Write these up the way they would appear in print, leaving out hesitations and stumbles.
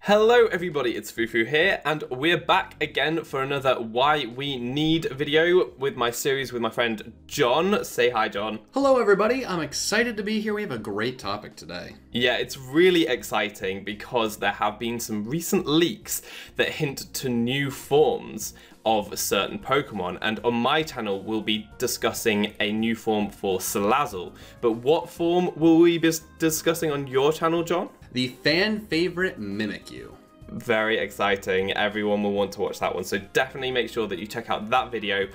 Hello everybody, it's Fufu here, and we're back again for another Why We Need video with my series with my friend John. Say hi, John. Hello everybody, I'm excited to be here. We have a great topic today. Yeah, it's really exciting because there have been some recent leaks that hint to new forms of certain Pokemon, and on my channel we'll be discussing a new form for Salazzle. But what form will we be discussing on your channel, John? The fan favorite Mimikyu. Very exciting. Everyone will want to watch that one, so definitely make sure that you check out that video.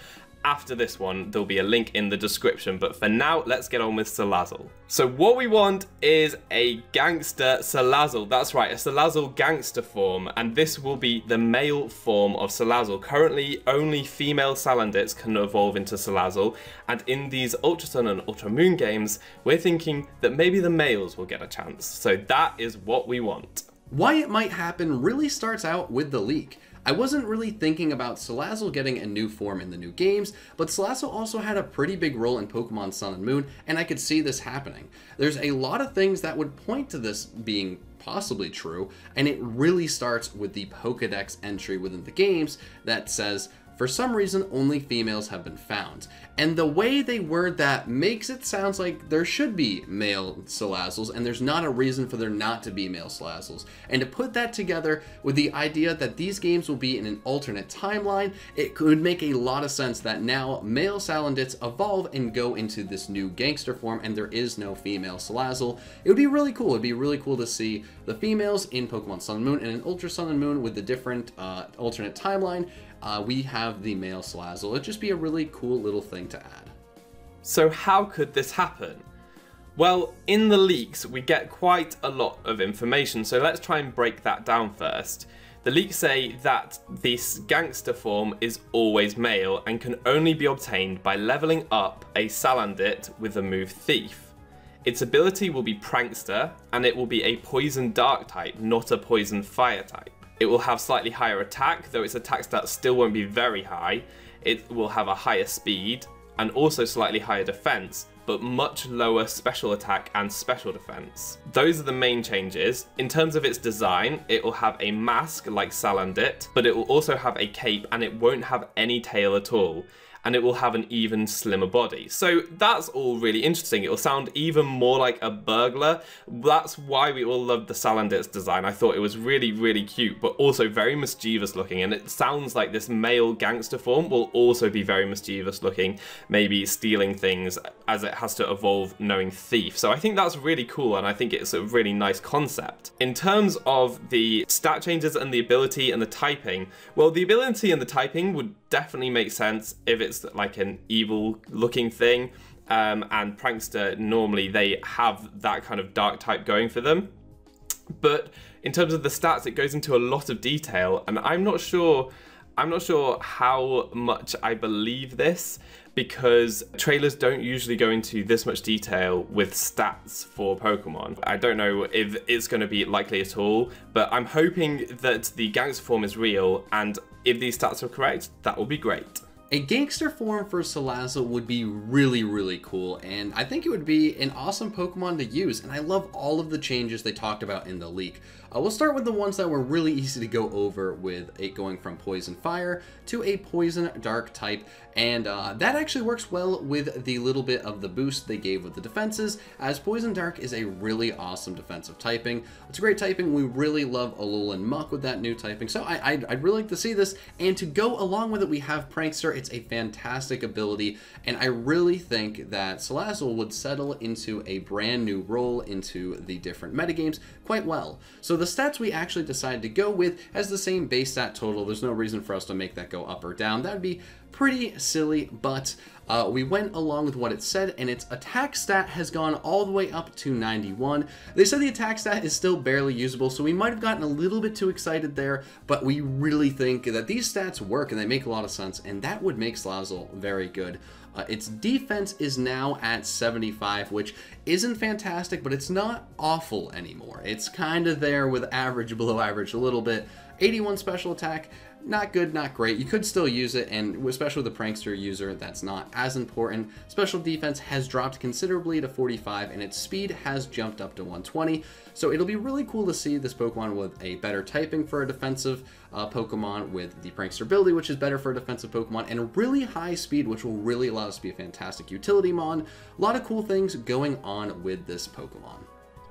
After this one, there'll be a link in the description, but for now, let's get on with Salazzle. So what we want is a gangster Salazzle. That's right, a Salazzle gangster form, and this will be the male form of Salazzle. Currently, only female Salandits can evolve into Salazzle, and in these Ultra Sun and Ultra Moon games, we're thinking that maybe the males will get a chance. So that is what we want. Why it might happen really starts out with the leak. I wasn't really thinking about Salazzle getting a new form in the new games, but Salazzle also had a pretty big role in Pokemon Sun and Moon, and I could see this happening. There's a lot of things that would point to this being possibly true, and it really starts with the Pokedex entry within the games that says, for some reason, only females have been found. And the way they word that makes it sound like there should be male Salazzles, and there's not a reason for there not to be male Salazzles. And to put that together with the idea that these games will be in an alternate timeline, it could make a lot of sense that now male Salandits evolve and go into this new gangster form, and there is no female Salazzle. It would be really cool. It'd be really cool to see the females in Pokemon Sun and Moon, and in Ultra Sun and Moon with the different alternate timeline. We have the male Salazzle. It'd just be a really cool little thing to add. So how could this happen? Well, in the leaks we get quite a lot of information, so let's try and break that down first. The leaks say that this gangster form is always male and can only be obtained by leveling up a Salandit with the move Thief. Its ability will be Prankster, and it will be a Poison Dark type, not a Poison Fire type. It will have slightly higher attack, though its attack stats still won't be very high. It will have a higher speed, and also slightly higher defense, but much lower special attack and special defense. Those are the main changes. In terms of its design, it will have a mask like Salandit, but it will also have a cape, and it won't have any tail at all. And it will have an even slimmer body. So that's all really interesting. It will sound even more like a burglar. That's why we all loved the Salandit's design. I thought it was really, really cute, but also very mischievous looking. And it sounds like this male gangster form will also be very mischievous looking, maybe stealing things as it has to evolve knowing Thief. So I think that's really cool, and I think it's a really nice concept. In terms of the stat changes and the ability and the typing, well, the ability and the typing would definitely make sense if it's like an evil looking thing, and Prankster, normally they have that kind of dark type going for them. But in terms of the stats, it goes into a lot of detail, and I'm not sure how much I believe this, because trailers don't usually go into this much detail with stats for Pokemon. I don't know if it's going to be likely at all, but I'm hoping that the gangster form is real, and if these stats are correct, that will be great. A gangster form for Salazzle would be really, really cool, and I think it would be an awesome Pokemon to use, and I love all of the changes they talked about in the leak. We'll start with the ones that were really easy to go over, with it going from Poison Fire to a Poison Dark type, and that actually works well with the little bit of the boost they gave with the defenses, as Poison Dark is a really awesome defensive typing. It's a great typing. We really love Alolan Muck with that new typing, so I'd really like to see this, and to go along with it, we have Prankster. It's a fantastic ability, and I really think that Salazzle would settle into a brand new role into the different metagames quite well. So the stats we actually decided to go with has the same base stat total. There's no reason for us to make that go up or down. That would be pretty silly, but we went along with what it said, and its attack stat has gone all the way up to 91. They said the attack stat is still barely usable, so we might have gotten a little bit too excited there, but we really think that these stats work and they make a lot of sense, and that would make Salazzle very good. Its defense is now at 75, which isn't fantastic, but it's not awful anymore. It's kind of there with average, below average a little bit, 81 special attack, not good, not great. You could still use it, and especially with the prankster user, that's not as important. Special defense has dropped considerably to 45, and its speed has jumped up to 120. So it'll be really cool to see this Pokemon with a better typing for a defensive Pokemon, with the prankster ability, which is better for a defensive Pokemon, and a really high speed, which will really allow us to be a fantastic utility mon. A lot of cool things going on with this Pokemon.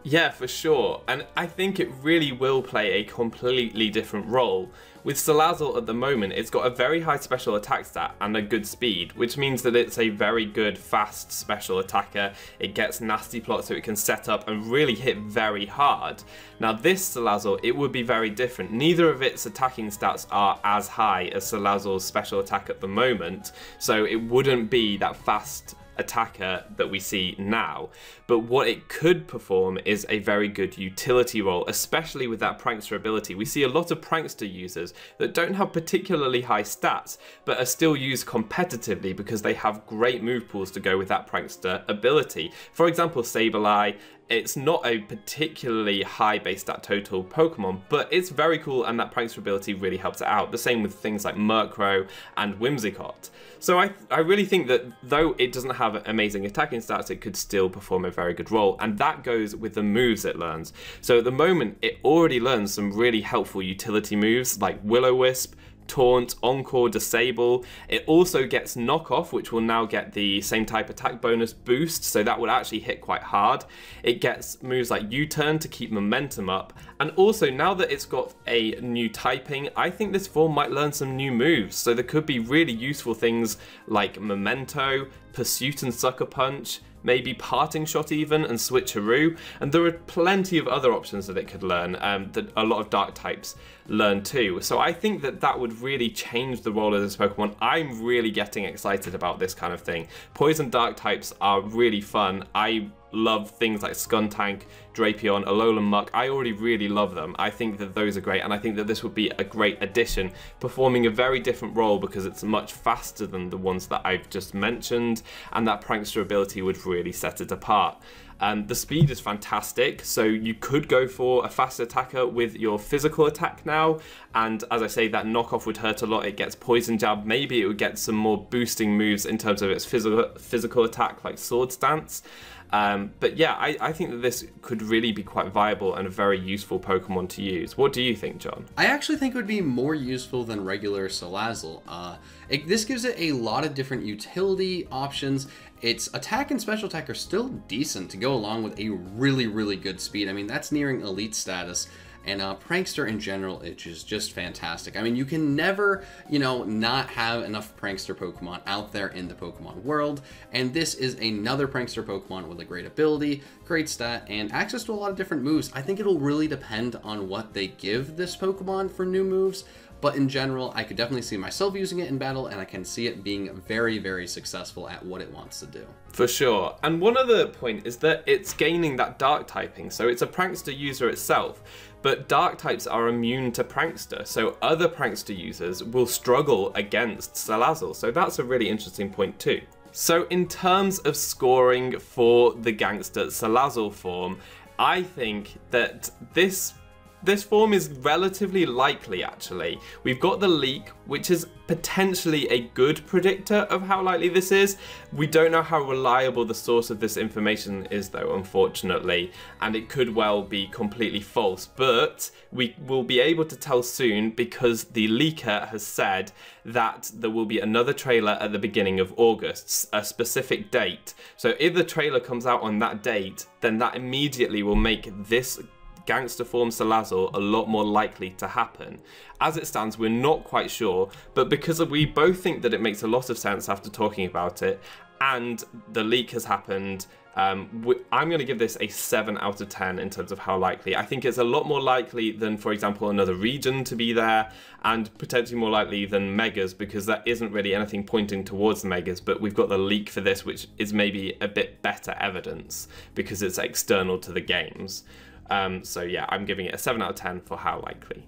Yeah, for sure, and I think it really will play a completely different role. With Salazzle at the moment, it's got a very high special attack stat and a good speed, which means that it's a very good fast special attacker. It gets nasty plot so it can set up and really hit very hard. Now this Salazzle, it would be very different. Neither of its attacking stats are as high as Salazzle's special attack at the moment, so it wouldn't be that fast attacker that we see now, but what it could perform is a very good utility role, especially with that prankster ability. We see a lot of prankster users that don't have particularly high stats, but are still used competitively because they have great move pools to go with that prankster ability. For example, Sableye. It's not a particularly high base stat total Pokemon, but it's very cool, and that prankster ability really helps it out. The same with things like Murkrow and Whimsicott. So I really think that though it doesn't have amazing attacking stats, it could still perform a very good role, and that goes with the moves it learns. So at the moment, it already learns some really helpful utility moves like Will-O-Wisp, Taunt, Encore, Disable. It also gets Knockoff, which will now get the same type attack bonus boost, so that would actually hit quite hard. It gets moves like U-Turn to keep momentum up, and also now that it's got a new typing, I think this form might learn some new moves, so there could be really useful things like Memento, Pursuit and Sucker Punch, maybe Parting Shot even, and Switcheroo, and there are plenty of other options that it could learn that a lot of dark types learn too. So I think that that would really change the role of this Pokemon. I'm really getting excited about this kind of thing. Poison dark types are really fun. I love things like Skuntank, Drapion, Alolan Muck. I already really love them. I think that those are great, and I think that this would be a great addition, performing a very different role because it's much faster than the ones that I've just mentioned, and that prankster ability would really set it apart. The speed is fantastic, so you could go for a fast attacker with your physical attack now, and as I say, that knockoff would hurt a lot. It gets Poison Jab, maybe it would get some more boosting moves in terms of its physical attack like Sword Stance. But yeah, I think that this could really be quite viable and a very useful Pokemon to use. What do you think, John? I actually think it would be more useful than regular Salazzle. This gives it a lot of different utility options. Its attack and special attack are still decent to go along with a really, really good speed. I mean, that's nearing elite status. And Prankster in general, it is just fantastic. I mean, you can never, not have enough Prankster Pokemon out there in the Pokemon world. And this is another Prankster Pokemon with a great ability, great stat, and access to a lot of different moves. I think it'll really depend on what they give this Pokemon for new moves. But in general, I could definitely see myself using it in battle, and I can see it being very, very successful at what it wants to do. For sure. And one other point is that it's gaining that dark typing, so it's a prankster user itself. But dark types are immune to prankster, so other prankster users will struggle against Salazzle. So that's a really interesting point too. So in terms of scoring for the Gangster Salazzle form, I think that this form is relatively likely, actually. We've got the leak, which is potentially a good predictor of how likely this is. We don't know how reliable the source of this information is, though, unfortunately, and it could well be completely false, but we will be able to tell soon because the leaker has said that there will be another trailer at the beginning of August, a specific date. So if the trailer comes out on that date, then that immediately will make this Gangster form Salazzle a lot more likely to happen. As it stands, we're not quite sure, but because we both think that it makes a lot of sense after talking about it, and the leak has happened, I'm going to give this a 7 out of 10 in terms of how likely. I think it's a lot more likely than, for example, another region to be there, and potentially more likely than Megas, because there isn't really anything pointing towards the Megas, but we've got the leak for this, which is maybe a bit better evidence, because it's external to the games. So yeah, I'm giving it a 7 out of 10 for how likely.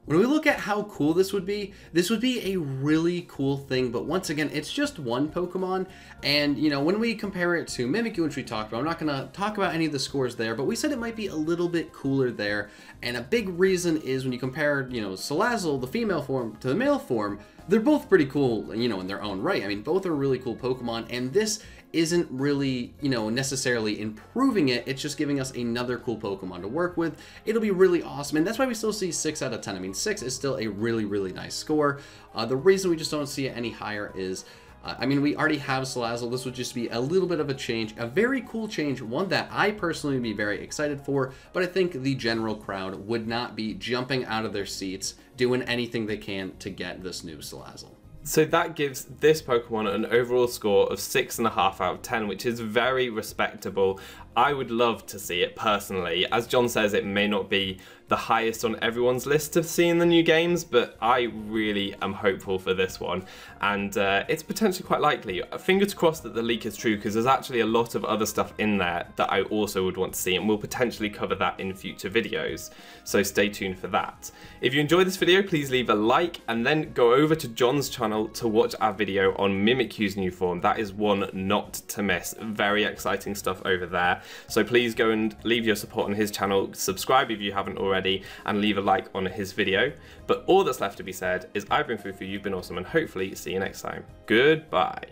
When we look at how cool this would be a really cool thing, but once again, it's just one Pokemon, and you know, when we compare it to Mimikyu, which we talked about, I'm not going to talk about any of the scores there, but we said it might be a little bit cooler there, and a big reason is when you compare, you know, Salazzle, the female form, to the male form, they're both pretty cool, you know, in their own right. I mean, both are really cool Pokemon, and this isn't really, you know, necessarily improving it, it's just giving us another cool Pokemon to work with. It'll be really awesome, and that's why we still see 6 out of 10. I mean, 6 is still a really, really nice score. The reason we just don't see it any higher is, I mean, we already have Salazzle. This would just be a little bit of a change, a very cool change, one that I personally would be very excited for, but I think the general crowd would not be jumping out of their seats, doing anything they can to get this new Salazzle. So that gives this Pokemon an overall score of 6.5 out of 10, which is very respectable. I would love to see it personally. As John says, it may not be the highest on everyone's list to see in the new games, but I really am hopeful for this one, and it's potentially quite likely. Fingers crossed that the leak is true, because there's actually a lot of other stuff in there that I also would want to see, and we'll potentially cover that in future videos, so stay tuned for that. If you enjoyed this video, please leave a like, and then go over to John's channel to watch our video on Mimikyu's new form. That is one not to miss. Very exciting stuff over there. So please go and leave your support on his channel, subscribe if you haven't already, and leave a like on his video. But all that's left to be said is I've been Fufu, you've been awesome, and hopefully see you next time. Goodbye.